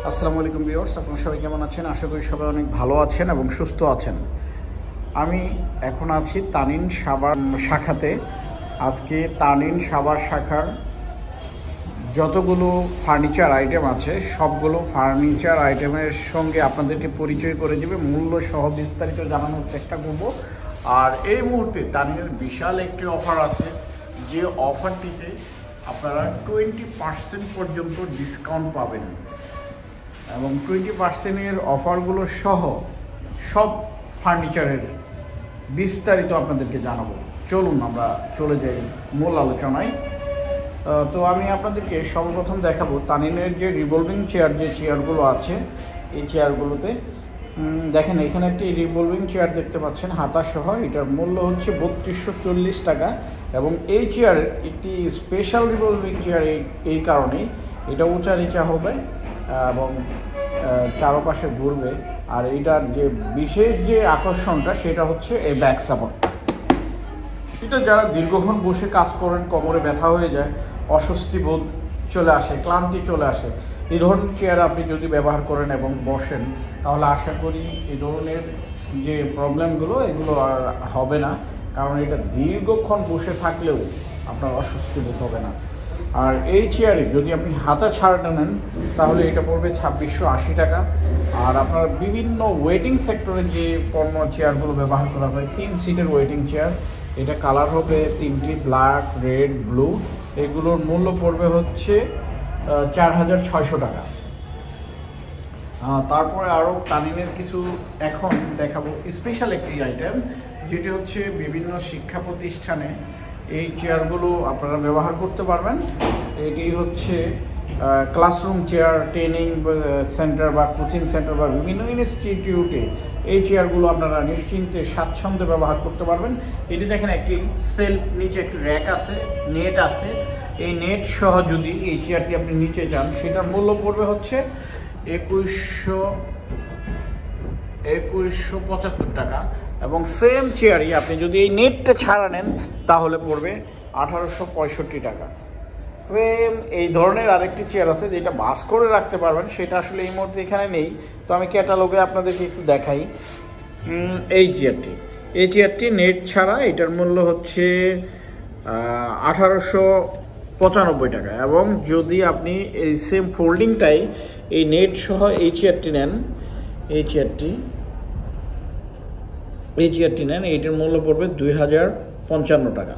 আসসালামু আলাইকুম ভিউয়ার্স, আপনারা সবাই কেমন আছেন? আশা করি সবাই অনেক ভালো আছেন এবং সুস্থ আছেন। আমি এখন আছি তানিন সাভার শাখাতে। আজকে তানিন সাভার শাখার যতগুলো ফার্নিচার আইটেম আছে সবগুলো ফার্নিচার আইটেমের সঙ্গে আপনাদেরকে পরিচয় করে দেবে, মূল্য সহ বিস্তারিত জানানোর চেষ্টা করব। আর এই মুহূর্তে তানিনের বিশাল একটি অফার আছে, যে অফারটিতে আপনারা 20% পর্যন্ত ডিসকাউন্ট পাবেন এবং 20%-এর অফারগুলো সহ সব ফার্নিচারের বিস্তারিত আপনাদেরকে জানাবো। চলুন আমরা চলে যাই মূল আলোচনায়। তো আমি আপনাদেরকে সর্বপ্রথম দেখাবো তানিনের যে রিভলভিং চেয়ার, যে চেয়ারগুলো আছে এই চেয়ারগুলোতে দেখেন, এখানে একটি রিভলভিং চেয়ার দেখতে পাচ্ছেন হাতা সহ। এটার মূল্য হচ্ছে 3240 টাকা এবং এই চেয়ার একটি স্পেশাল রিভলভিং চেয়ার এই কারণেই এটা উঁচা নিচা হবে এবং চারপাশে ঘুরবে। আর এইটার যে বিশেষ যে আকর্ষণটা সেটা হচ্ছে এই ব্যাক সাপোর্ট। এটা যারা দীর্ঘক্ষণ বসে কাজ করেন, কোমরে ব্যথা হয়ে যায়, অস্বস্তি বোধ চলে আসে, ক্লান্তি চলে আসে, এই ধরনের চেয়ার আপনি যদি ব্যবহার করেন এবং বসেন তাহলে আশা করি এই ধরনের যে প্রবলেমগুলো এগুলো আর হবে না, কারণ এটা দীর্ঘক্ষণ বসে থাকলেও আপনার অস্বস্তি বোধ হবে না। আর এই চেয়ারে যদি আপনি হাতা ছাড়াটা নেন তাহলে এটা পড়বে 2680 টাকা। আর আপনার বিভিন্ন ওয়েটিং সেক্টরে যে পণ্য চেয়ারগুলো ব্যবহার করা হয়, 3 সিটের ওয়েটিং চেয়ার, এটা কালার হবে 3টি, ব্ল্যাক, রেড, ব্লু। এগুলোর মূল্য পড়বে হচ্ছে 4600 টাকা। তারপরে আরও তানিনের কিছু এখন দেখাবো স্পেশাল একটি আইটেম, যেটি হচ্ছে বিভিন্ন শিক্ষা প্রতিষ্ঠানে এই চেয়ারগুলো আপনারা ব্যবহার করতে পারবেন। এটি হচ্ছে ক্লাসরুম চেয়ার, ট্রেনিং সেন্টার বা কোচিং সেন্টার বা বিভিন্ন ইনস্টিটিউটে এই চেয়ারগুলো আপনারা নিশ্চিন্তে স্বাচ্ছন্দ্যে ব্যবহার করতে পারবেন। এটি দেখেন একটি সেলফ, নিচে একটি র্যাক আছে, নেট আছে। এই নেট সহ যদি এই চেয়ারটি আপনি নিচে যান সেটার মূল্য পড়বে হচ্ছে 2175 টাকা এবং সেম চেয়ারই আপনি যদি এই নেটটা ছাড়া নেন তাহলে পড়বে 1865 টাকা। সেম এই ধরনের আরেকটি চেয়ার আছে যেটা বাস করে রাখতে পারবেন, সেটা আসলে এই মুহূর্তে এখানে নেই, তো আমি ক্যাটালগে আপনাদেরকে একটু দেখাই। এই চেয়ারটি নেট ছাড়া, এটার মূল্য হচ্ছে 1895 টাকা এবং যদি আপনি এই সেম ফোল্ডিংটাই এই নেট সহ এই চেয়ারটি নেন, এইটার মূল্য পড়বে 2055 টাকা।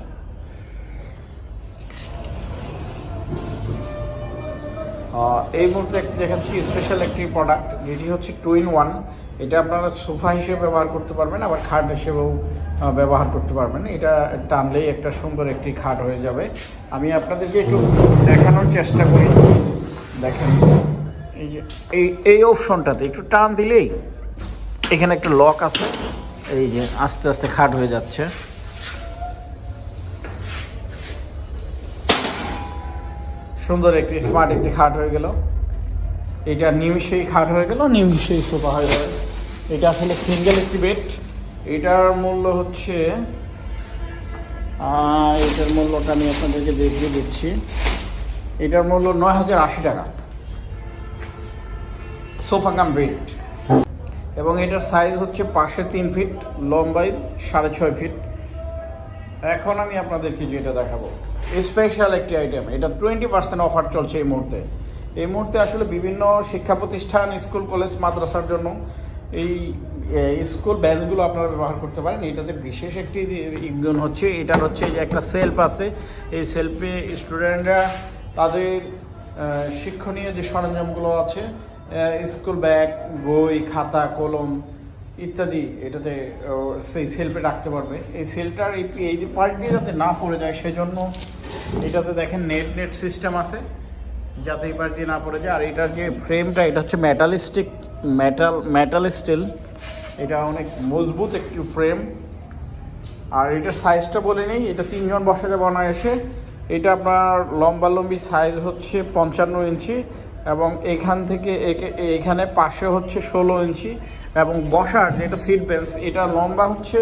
এই মুহূর্তে একটি দেখাচ্ছি স্পেশাল একটি প্রোডাক্ট, যেটি হচ্ছে 2-in-1। এটা আপনারা সোফা হিসেবে ব্যবহার করতে পারবেন, আবার খাট হিসেবেও ব্যবহার করতে পারবেন। এটা টানলেই একটা সুন্দর একটি খাট হয়ে যাবে। আমি আপনাদেরকে একটু দেখানোর চেষ্টা করি। দেখেন এই যে এই অপশনটাতে একটু টান দিলেই এখানে একটা লক আছে, এই যে আস্তে আস্তে খাট হয়ে যাচ্ছে। সুন্দর একটি স্মার্ট একটি খাট হয়ে গেল। এটা নিমিশেই খাট হয়ে গেল, নিমিশেই সোফা হয়ে যাবে। এটা আসলে সিঙ্গেল একটি বেড। এটার মূল্য হচ্ছে, এটার মূল্যটা আমি আপনাদেরকে দেখিয়ে দিচ্ছি। এটার মূল্য 9080 টাকা, সোফা কাম বেড। এবং এটার সাইজ হচ্ছে পাশে 3 ফিট, লম্বাই 6.5 ফিট। এখন আমি আপনাদেরকে যেটা দেখাবো স্পেশাল একটি আইটেম, এটা 20% অফার চলছে এই মুহূর্তে আসলে বিভিন্ন শিক্ষা প্রতিষ্ঠান, স্কুল, কলেজ, মাদ্রাসার জন্য এই স্কুল ব্যাগগুলো আপনারা ব্যবহার করতে পারেন। এটাতে বিশেষ একটি গুণ হচ্ছে, এটা হচ্ছে যে একটা সেলফ আছে, এই সেলফে স্টুডেন্টরা তাদের শিক্ষণীয় যে সরঞ্জামগুলো আছে, স্কুল ব্যাগ, বই, খাতা, কলম ইত্যাদি এটাতে সেই সেলফে রাখতে পারবে। এই সেলটার এই যে পার্ট দিয়ে যাতে না পড়ে যায় সেজন্য এটাতে দেখেন নেট সিস্টেম আছে, যাতে এই পার্ট দিয়ে না পড়ে যায়। আর এটার যে ফ্রেমটা, এটা হচ্ছে মেটাল স্টিল, এটা অনেক মজবুত একটি ফ্রেম। আর এটার সাইজটা বলে নেই, এটা 3 জন বসা যাবে অনায়াসে। এটা আপনার লম্বি সাইজ হচ্ছে 55 ইঞ্চি এবং এখান থেকে এখানে পাশে হচ্ছে 16 ইঞ্চি এবং বসার যেটা সিট বেঞ্চ, এটা লম্বা হচ্ছে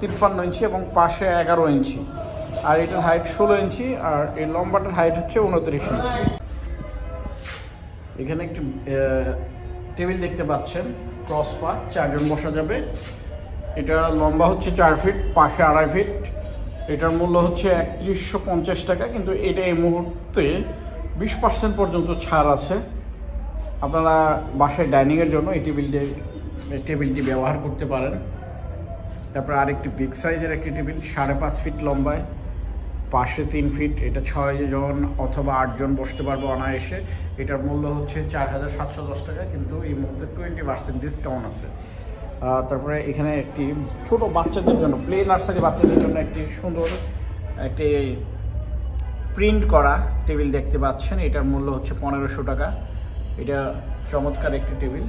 53 ইঞ্চি এবং পাশে 11 ইঞ্চি। আর এটার হাইট 16 ইঞ্চি আর এই লম্বাটার হাইট হচ্ছে 29 ইঞ্চি। এখানে একটি টেবিল দেখতে পাচ্ছেন, ক্রস পা, 4 জন বসা যাবে। এটা লম্বা হচ্ছে 4 ফিট, পাশে 2.5 ফিট। এটার মূল্য হচ্ছে 3150 টাকা, কিন্তু এটা এই মুহূর্তে 20% পর্যন্ত ছাড় আছে। আপনারা বাসায় ডাইনিংয়ের জন্য এই টেবিলটি ব্যবহার করতে পারেন। তারপর আরেকটি বিগ সাইজের একটি টেবিল, 5.5 ফিট লম্বায়, পাশে 3 ফিট। এটা 6 জন অথবা 8 জন বসতে পারবো অনায়াসে। এটার মূল্য হচ্ছে 4710 টাকা, কিন্তু এই মুহূর্তে 20% ডিসকাউন্ট আছে। তারপরে এখানে একটি ছোট বাচ্চাদের জন্য, প্লে নার্সারি বাচ্চাদের জন্য একটি সুন্দর একটি প্রিন্ট করা টেবিল দেখতে পাচ্ছেন। এটার মূল্য হচ্ছে 1500 টাকা। এটা চমৎকার একটি টেবিল।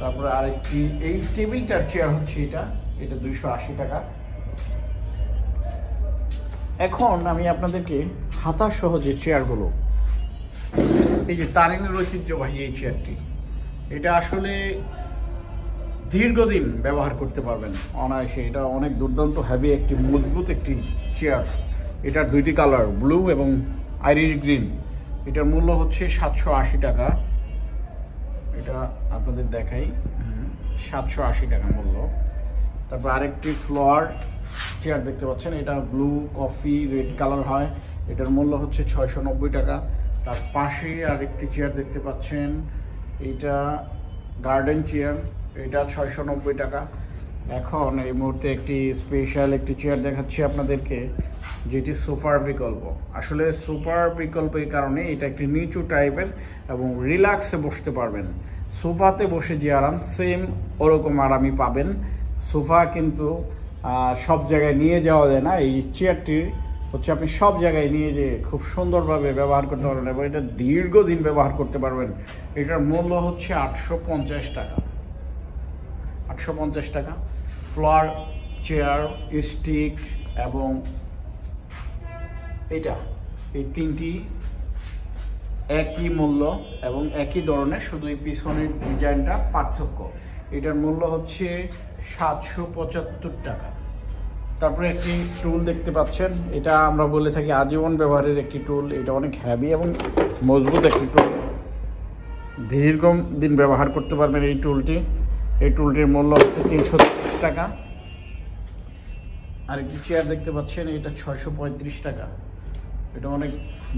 তারপরে আরেকটি, এই টেবিলটার চেয়ার হচ্ছে এটা 280 টাকা। এখন আমি আপনাদেরকে হাতা সহ যে চেয়ারগুলো, এই যে তারিনের ঐতিহ্যবাহী এই চেয়ারটি, এটা আসলে দীর্ঘদিন ব্যবহার করতে পারবেন অনায়াসে। এটা অনেক দুর্দান্ত হেভি একটি মজবুত একটি চেয়ার। এটার 2টি কালার, ব্লু এবং আইরিশ গ্রিন। এটার মূল্য হচ্ছে 780 টাকা। এটা আপনাদের দেখাই, 780 টাকা মূল্য। তারপর আরেকটি ফ্লোয়ার চেয়ার দেখতে পাচ্ছেন, এটা ব্লু কফি রেড কালার হয়। এটার মূল্য হচ্ছে 690 টাকা। তার পাশে আরেকটি চেয়ার দেখতে পাচ্ছেন, এটা গার্ডেন চেয়ার, এটা 690 টাকা। এখন এই মুহূর্তে একটি স্পেশাল একটি চেয়ার দেখাচ্ছি আপনাদেরকে, যেটি সুপার বিকল্প। আসলে সুপার বিকল্প এই কারণে, এটা একটি নিচু টাইপের এবং রিল্যাক্সে বসতে পারবেন। সোফাতে বসে যে আরাম, সেম ওরকম আরামই পাবেন। সোফা কিন্তু সব জায়গায় নিয়ে যাওয়া যায় না। এই চেয়ারটি হচ্ছে আপনি সব জায়গায় নিয়ে যেয়ে খুব সুন্দরভাবে ব্যবহার করতে পারবেন এবং এটা দীর্ঘদিন ব্যবহার করতে পারবেন। এটার মূল্য হচ্ছে 850 টাকা। 850 টাকা। ফ্লোর চেয়ার, স্টিক এবং এই 3টি একই মূল্য এবং একই ধরনের, শুধু এই পিছনের ডিজাইনটা পার্থক্য। এটার মূল্য হচ্ছে 775 টাকা। তারপরে একটি টুল দেখতে পাচ্ছেন, এটা আমরা বলে থাকি আজীবন ব্যবহারের একটি টুল। এটা অনেক হ্যাভি এবং মজবুত একটি টুল, দীর্ঘদিন ব্যবহার করতে পারবেন এই টুলটি। এই টুলটির মূল্য হচ্ছে 330 টাকা। আরেকটি চেয়ার দেখতে পাচ্ছেন, এটা 635 টাকা। এটা অনেক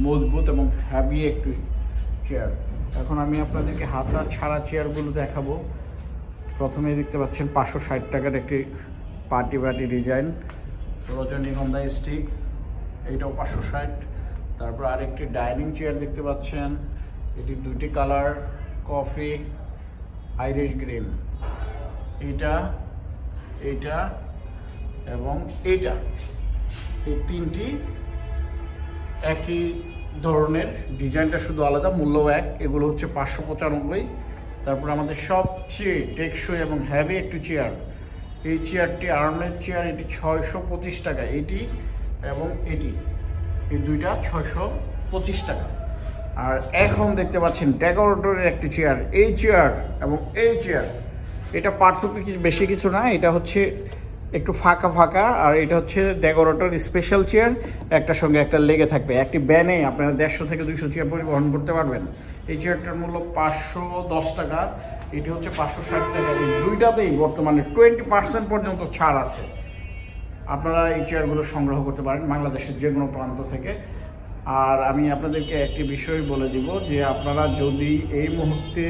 মজবুত এবং হ্যাভি একটি চেয়ার। এখন আমি আপনাদেরকে হাতা ছাড়া চেয়ারগুলো দেখাবো। প্রথমে দেখতে পাচ্ছেন 560 টাকার একটি পার্টি ডিজাইন, রজনীগন্ধা স্টিক্স, এইটাও 560। তারপর আরেকটি ডাইনিং চেয়ার দেখতে পাচ্ছেন, এটি 2টি কালার, কফি, আইরিশ গ্রিন। এইটা এবং এইটা, এই 3টি একই ধরনের, ডিজাইনটা শুধু আলাদা, মূল্য এক। এগুলো হচ্ছে 595। তারপর আমাদের সবচেয়ে টেকসই এবং হ্যাভি একটি চেয়ার, এই চেয়ারটি আরামের চেয়ার, এটি 625 টাকা। এটি এবং এটি, এই দুইটা 625 টাকা। আর এখন দেখতে পাচ্ছেন ডেকোরেটরের একটি চেয়ার, এই চেয়ার এবং এই চেয়ার, এটা পার্থক্য বেশি কিছু না। এটা হচ্ছে একটু ফাঁকা আর এটা হচ্ছে ডেকোরেটর স্পেশাল চেয়ার, একটার সঙ্গে একটা লেগে থাকবে। একটি ব্যানে আপনারা 150 থেকে 200 চেয়ার পরিবহন করতে পারবেন। এই চেয়ারটার মূল্য 510 টাকা, এটি হচ্ছে 560 টাকা। এই দুইটাতেই বর্তমানে 20% পর্যন্ত ছাড় আছে। আপনারা এই চেয়ারগুলো সংগ্রহ করতে পারেন বাংলাদেশের যে কোনো প্রান্ত থেকে। আর আমি আপনাদেরকে একটি বিষয় বলে দিব, যে আপনারা যদি এই মুহূর্তে,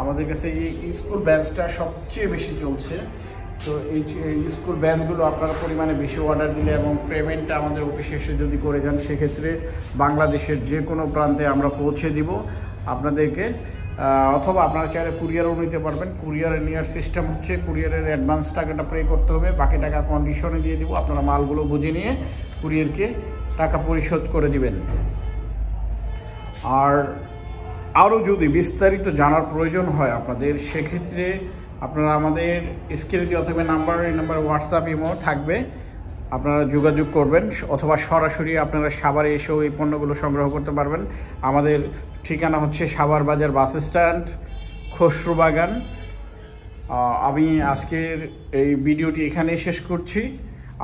আমাদের কাছে এই স্কুল ব্যাচটা সবচেয়ে বেশি চলছে, তো এই স্কুল ব্যাচগুলো আপনারা পরিমাণে বেশি অর্ডার দিলে এবং পেমেন্টটা আমাদের অফিসে এসে যদি করে যান, সেক্ষেত্রে বাংলাদেশের যে কোনো প্রান্তে আমরা পৌঁছে দিব আপনাদেরকে। অথবা আপনারা চাইলে কুরিয়ারও নিতে পারবেন। কুরিয়ারে নেওয়ার সিস্টেম হচ্ছে, কুরিয়ারের অ্যাডভান্স টাকাটা পে করতে হবে, বাকি টাকা কন্ডিশনে দিয়ে দিব। আপনারা মালগুলো বুঝে নিয়ে কুরিয়ারকে টাকা পরিশোধ করে দিবেন। আর আরও যদি বিস্তারিত জানার প্রয়োজন হয় আপনাদের, সেক্ষেত্রে আপনারা আমাদের স্ক্রিনে দেওয়া থাকবে নাম্বার, এই নাম্বার হোয়াটসঅ্যাপ ইমো থাকবে, আপনারা যোগাযোগ করবেন, অথবা সরাসরি আপনারা সাভারে এসেও এই পণ্যগুলো সংগ্রহ করতে পারবেন। আমাদের ঠিকানা হচ্ছে সাভার বাজার বাস স্ট্যান্ড, খসরু বাগান। আমি আজকের এই ভিডিওটি এখানেই শেষ করছি।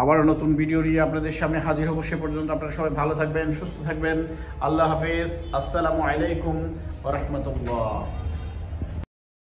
আবার নতুন ভিডিও নিয়ে আপনাদের সামনে হাজির হব। সে পর্যন্ত আপনারা সবাই ভালো থাকবেন, সুস্থ থাকবেন। আল্লাহ হাফেজ, আসসালামু আলাইকুম ওয়া রাহমাতুল্লাহ।